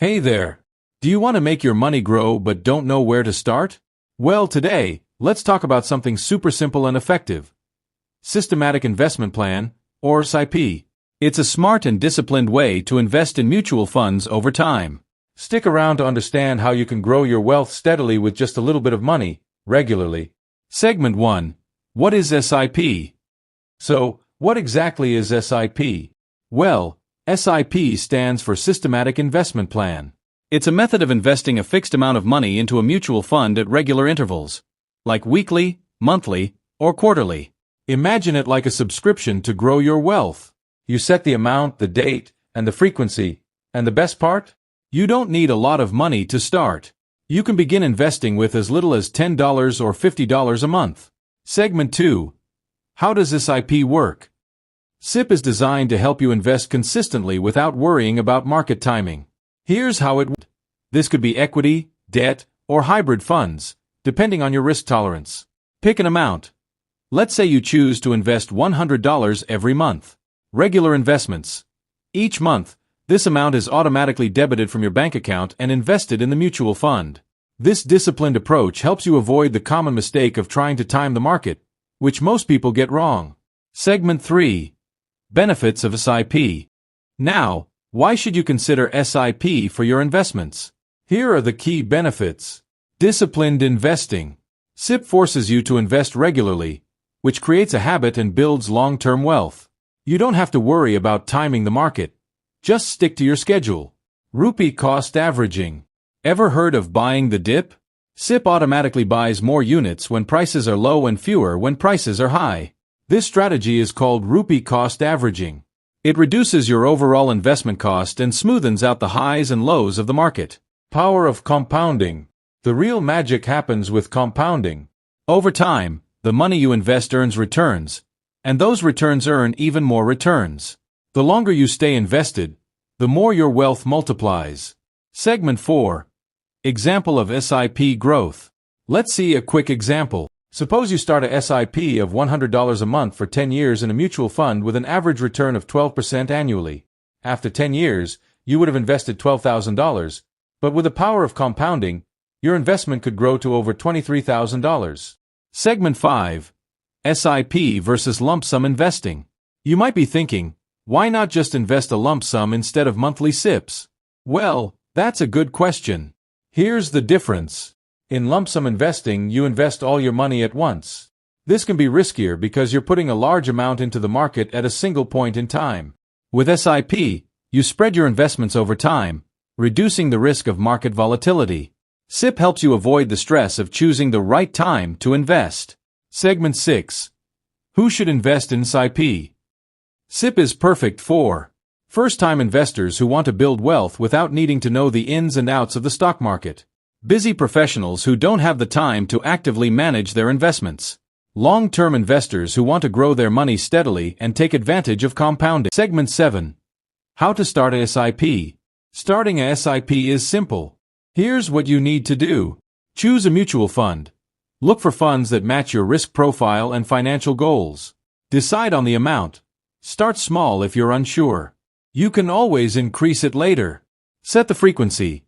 Hey there! Do you want to make your money grow but don't know where to start? Well, today, let's talk about something super simple and effective. Systematic Investment Plan, or SIP. It's a smart and disciplined way to invest in mutual funds over time. Stick around to understand how you can grow your wealth steadily with just a little bit of money, regularly. Segment 1. What is SIP? So, what exactly is SIP? Well, SIP stands for Systematic Investment Plan. It's a method of investing a fixed amount of money into a mutual fund at regular intervals, like weekly, monthly, or quarterly. Imagine it like a subscription to grow your wealth. You set the amount, the date, and the frequency, and the best part? You don't need a lot of money to start. You can begin investing with as little as $10 or $50 a month. Segment 2. How does SIP work? SIP is designed to help you invest consistently without worrying about market timing. Here's how it works. This could be equity, debt, or hybrid funds, depending on your risk tolerance. Pick an amount. Let's say you choose to invest $100 every month. Regular investments. Each month, this amount is automatically debited from your bank account and invested in the mutual fund. This disciplined approach helps you avoid the common mistake of trying to time the market, which most people get wrong. Segment 3. Benefits of SIP. Now, why should you consider SIP for your investments? Here are the key benefits. Disciplined investing. SIP forces you to invest regularly, which creates a habit and builds long-term wealth. You don't have to worry about timing the market. Just stick to your schedule. Rupee cost averaging. Ever heard of buying the dip? SIP automatically buys more units when prices are low and fewer when prices are high. This strategy is called rupee cost averaging. It reduces your overall investment cost and smoothens out the highs and lows of the market. Power of compounding. The real magic happens with compounding. Over time, the money you invest earns returns, and those returns earn even more returns. The longer you stay invested, the more your wealth multiplies. Segment 4. Example of SIP growth. Let's see a quick example. Suppose you start a SIP of $100 a month for 10 years in a mutual fund with an average return of 12% annually. After 10 years, you would have invested $12,000, but with the power of compounding, your investment could grow to over $23,000. Segment 5. SIP versus lump sum investing. You might be thinking, why not just invest a lump sum instead of monthly SIPs? Well, that's a good question. Here's the difference. In lump sum investing, you invest all your money at once. This can be riskier because you're putting a large amount into the market at a single point in time. With SIP, you spread your investments over time, reducing the risk of market volatility. SIP helps you avoid the stress of choosing the right time to invest. Segment 6. Who should invest in SIP? SIP is perfect for first-time investors who want to build wealth without needing to know the ins and outs of the stock market. Busy professionals who don't have the time to actively manage their investments. Long-term investors who want to grow their money steadily and take advantage of compounding. Segment 7. How to start a SIP. Starting a SIP is simple. Here's what you need to do. Choose a mutual fund. Look for funds that match your risk profile and financial goals. Decide on the amount. Start small if you're unsure. You can always increase it later. Set the frequency.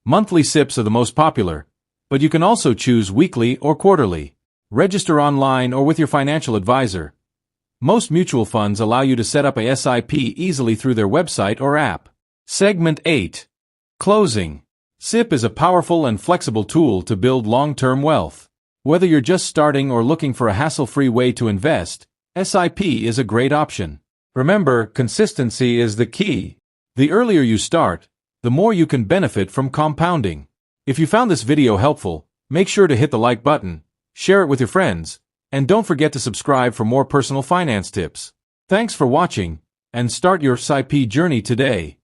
Monthly SIPs are the most popular, but you can also choose weekly or quarterly. Register online or with your financial advisor. Most mutual funds allow you to set up a SIP easily through their website or app. Segment 8. Closing. SIP is a powerful and flexible tool to build long-term wealth. Whether you're just starting or looking for a hassle-free way to invest, SIP is a great option. Remember, consistency is the key. The earlier you start, the more you can benefit from compounding. If you found this video helpful, make sure to hit the like button, share it with your friends, and don't forget to subscribe for more personal finance tips. Thanks for watching, and start your SIP journey today.